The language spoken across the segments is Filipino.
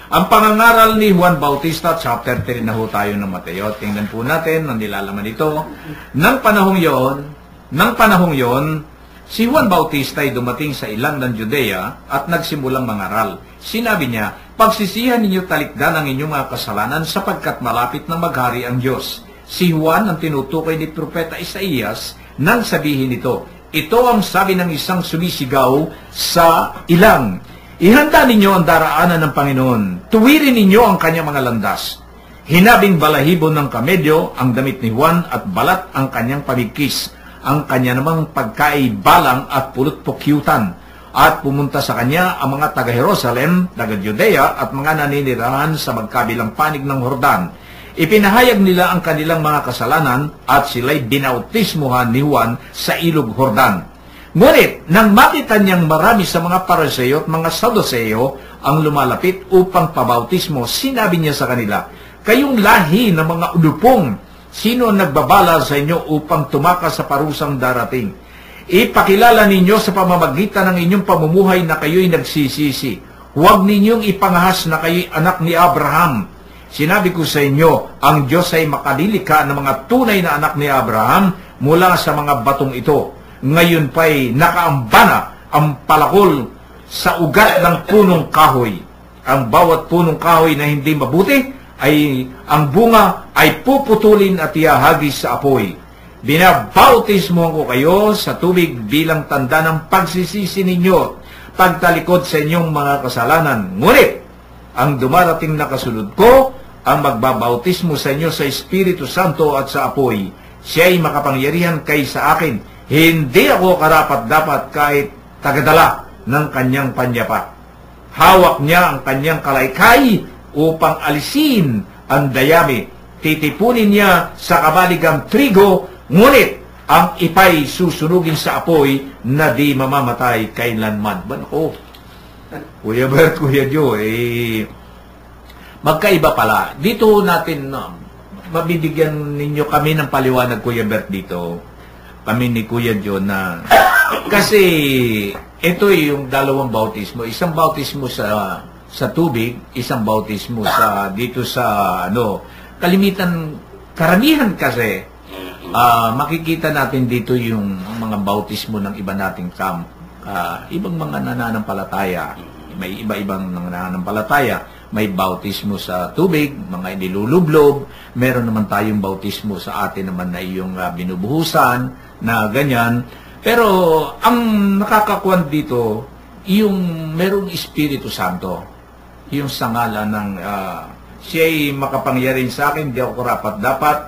Ang pangangaral ni Juan Bautista, chapter 3 na ho tayo ng Mateo. Tingnan po natin ang nilalaman ito. Nang panahong yon, si Juan Bautista ay dumating sa ilang ng Judea at nagsimulang mangaral. Sinabi niya, pagsisihan ninyo talikdan ang inyong mga kasalanan sapagkat malapit na maghari ang Diyos. Si Juan ang tinutukoy ni Propeta Isaías nang sabihin ito. Ito ang sabi ng isang sumisigaw sa ilang. Ihanda ninyo ang daraanan ng Panginoon. Tuwirin ninyo ang kanyang mga landas. Hinabing balahibo ng kamedyo ang damit ni Juan at balat ang kanyang pamigkis. Ang kanya namang pagkaibalang at pulot-pukyutan. At pumunta sa kanya ang mga taga-Jerusalem, taga-Judea at mga naninirahan sa magkabilang panig ng Jordan. Ipinahayag nila ang kanilang mga kasalanan at sila'y binautismuhan ni Juan sa ilog Jordan. Ngunit, nang makita niyang marami sa mga Pariseo at mga Saduceo ang lumalapit upang pabautismo, sinabi niya sa kanila, kayong lahi ng mga udupong, sino ang nagbabala sa inyo upang tumakas sa parusang darating? Ipakilala ninyo sa pamamagitan ng inyong pamumuhay na kayo'y nagsisisi. Huwag ninyong ipangahas na kayo'y anak ni Abraham. Sinabi ko sa inyo, ang Diyos ay makadilika ng mga tunay na anak ni Abraham mula sa mga batong ito. Ngayon pa'y nakaambana ang palakol sa ugat ng punong kahoy. Ang bawat punong kahoy na hindi mabuti, ay ang bunga ay puputulin at ihahagis sa apoy. Binabautismo ko kayo sa tubig bilang tanda ng pagsisisi ninyo, pagtalikod sa inyong mga kasalanan. Ngunit, ang dumarating na kasunod ko, ang magbabautismo sa inyo sa Espiritu Santo at sa apoy. Siya ay makapangyarihan kaysa akin. Hindi ako karapat-dapat kahit tagadala ng kanyang panyapat. Hawak niya ang kanyang kalaykay upang alisin ang dayami. Titipunin niya sa kabaligang trigo, ngunit ang ipay susunugin sa apoy na di mamamatay kailanman. Banako, Kuya Bert, Kuya Joe, magkaiba pala. Dito natin, mabibigyan ninyo kami ng paliwanag, Kuya Bert, dito. Kami ni Kuya Joe na, kasi ito yung dalawang bautismo. Isang bautismo sa tubig, isang bautismo dito sa, karamihan kasi, makikita natin dito yung mga bautismo ng iba nating ibang mga nananampalataya. May iba-ibang nananampalataya. May bautismo sa tubig, mga inilulublob. Meron naman tayong bautismo sa atin naman na yung binubuhusan, na ganyan. Pero ang nakakakuan dito, yung merong Espiritu Santo. Yung sa ngalan ng siya'y makapangyarihan sa akin, di ako karapat-dapat.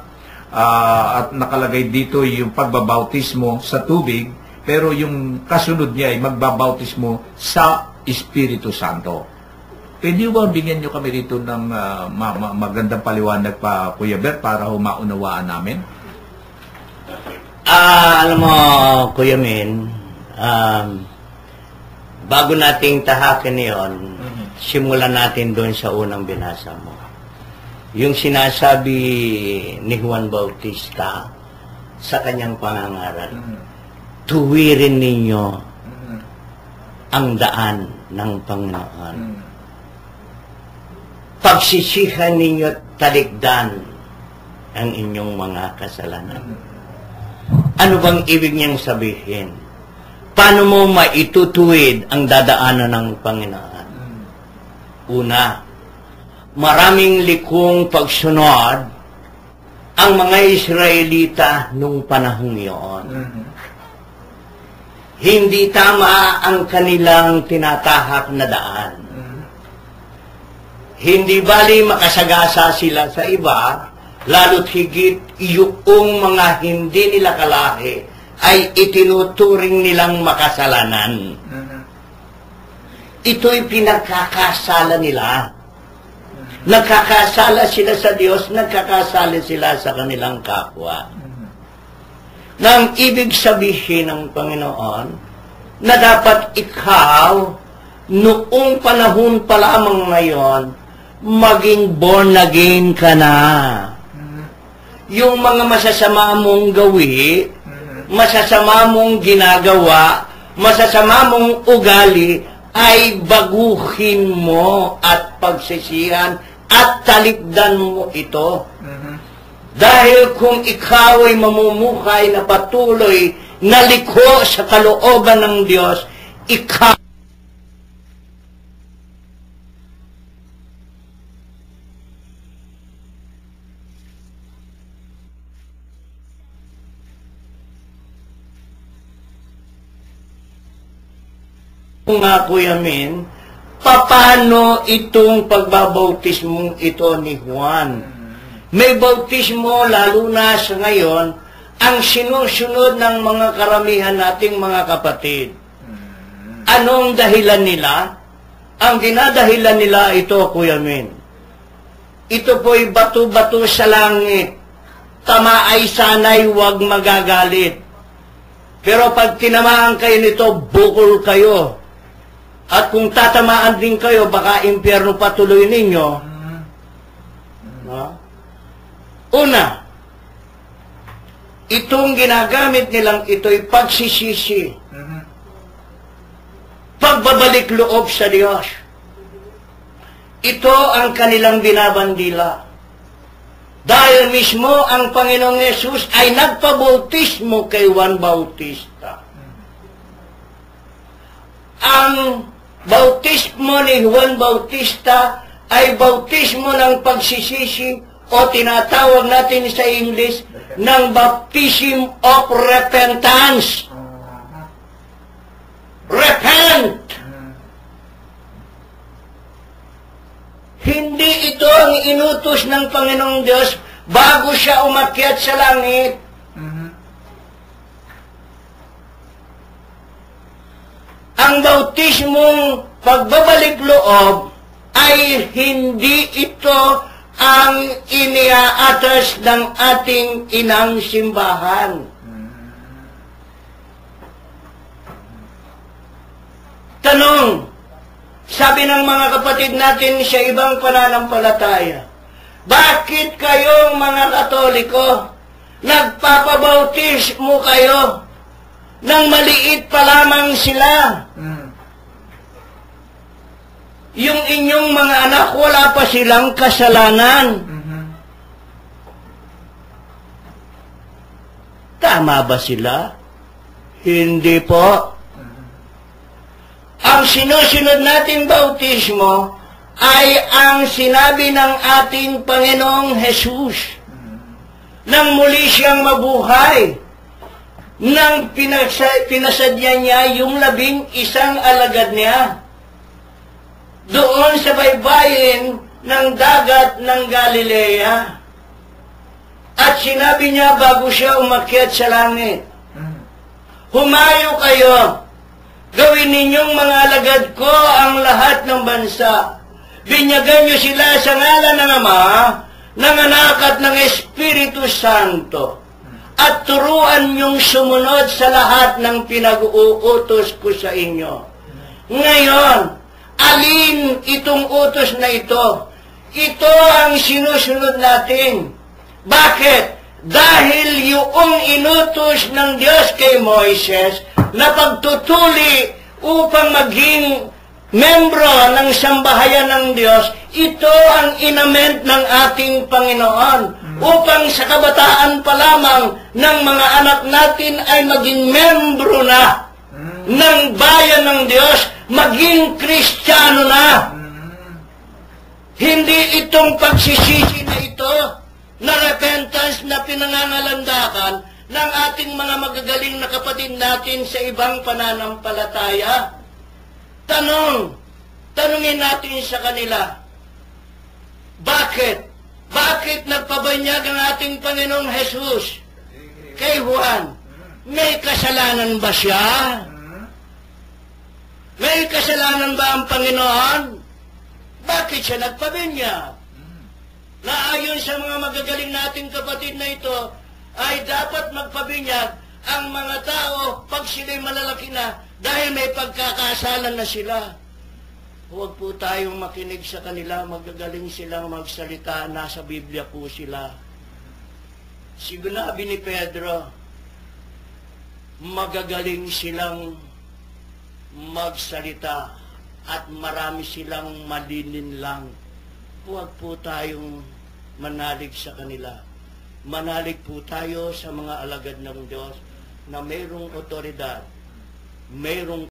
At nakalagay dito yung pagbabautismo sa tubig, pero yung kasunod niya ay magbabautismo sa Espiritu Santo. Pwede ba bigyan nyo kami rito ng magandang paliwanag pa, Kuya Bert, para maunawaan namin? Alam mo, Kuya Min, bago nating tahakin yon, simulan natin doon sa unang binasa mo. Yung sinasabi ni Juan Bautista sa kanyang pangangaral, tuwirin ninyo ang daan ng Panginoon. Pagsisihan ninyo talikdan ang inyong mga kasalanan. Ano bang ibig niyang sabihin? Paano mo maitutuwid ang dadaanan ng Panginoon? Una, maraming likong pagsunod ang mga Israelita nung panahong iyon. Hindi tama ang kanilang tinatahak na daan. Hindi bali makasagasa sila sa iba, lalo't higit yung mga hindi nila kalahi ay itinuturing nilang makasalanan. Ito'y pinagkakasala nila. Nagkakasala sila sa Diyos, nagkakasala sila sa kanilang kapwa. Nang ibig sabihin ng Panginoon na dapat ikaw, noong panahon pa lamang ngayon, maging born again ka na. Yung mga masasama mong gawi, masasama mong ginagawa, masasama mong ugali, ay baguhin mo at pagsisihan at talikdan mo ito. Dahil kung ikaw ay mamumuhay na patuloy na liko sa kalooban ng Diyos, ikaw nga, Kuya Min, paano itong pagbabautismong ito ni Juan? May bautismo, lalo na sa ngayon, ang sinusunod ng mga karamihan nating mga kapatid. Anong dahilan nila? Ang dinadahilan nila ito, Kuya Min. Ito po'y bato-bato sa langit. Tama ay sana'y huwag magagalit. Pero pag tinamaan kayo nito, bukol kayo. At kung tatamaan din kayo, baka impyerno patuloy ninyo. No? Una, itong ginagamit nilang ito'y pagsisisi. Pagbabalik loob sa Diyos. Ito ang kanilang binabandila. Dahil mismo ang Panginoong Yesus ay nagpabautismo kay Juan Bautista. Ang bautismo ni Juan Bautista ay bautismo ng pagsisisi o tinatawag natin sa English ng baptism of repentance. Repent! Hindi ito ang inutos ng Panginoong Diyos bago siya umakyat sa langit. Ang bautismong pagbabalik loob ay hindi ito ang iniaatas ng ating inang simbahan. Tanong, sabi ng mga kapatid natin sa ibang pananampalataya, bakit kayong mga Katoliko nagpapabautismo kayo nang maliit pa lamang sila? Yung inyong mga anak, wala pa silang kasalanan. Tama ba sila? Hindi po. Ang sinusunod nating bautismo ay ang sinabi ng ating Panginoong Jesus nang muli siyang mabuhay, nang pinasadya niya yung 11 alagad niya doon sa baybayin ng dagat ng Galilea. At sinabi niya bago siya umakyat sa langit, humayo kayo, gawin ninyong mga alagad ko ang lahat ng bansa. Binyagan niyo sila sa ngalan ng Ama, ng Anak at ng Espiritu Santo. At turuan niyong sumunod sa lahat ng pinag-uutos ko sa inyo. Ngayon, alin itong utos na ito? Ito ang sinusunod natin. Bakit? Dahil yung inutos ng Diyos kay Moises na pagtutuli upang maging membro ng sambahayan ng Diyos, ito ang inament ng ating Panginoon upang sa kabataan pa lamang ng mga anak natin ay maging membro na ng bayan ng Diyos, maging Kristiyano na. Hindi itong pagsisisi na ito na repentance na pinangangalandakan ng ating mga magagaling na kapatid natin sa ibang pananampalataya. Tanungin natin sa kanila, bakit? Bakit nagpabanyag ang ating Panginoong Jesus kay Juan? May kasalanan ba siya? May kasalanan ba ang Panginoon? Bakit siya nagpabinyag? Na ayon sa mga magagaling nating kapatid na ito, ay dapat magpabinyag ang mga tao pag sila'y malalaki na dahil may pagkakasalan na sila. Huwag po tayong makinig sa kanila, magagaling silang magsalita, nasa Biblia po sila. Sinabi ni Pedro, magagaling silang magsalita. at marami silang malilinlang. Huwag po tayong manalig sa kanila. Manalig po tayo sa mga alagad ng Diyos na mayroong otoridad, mayroong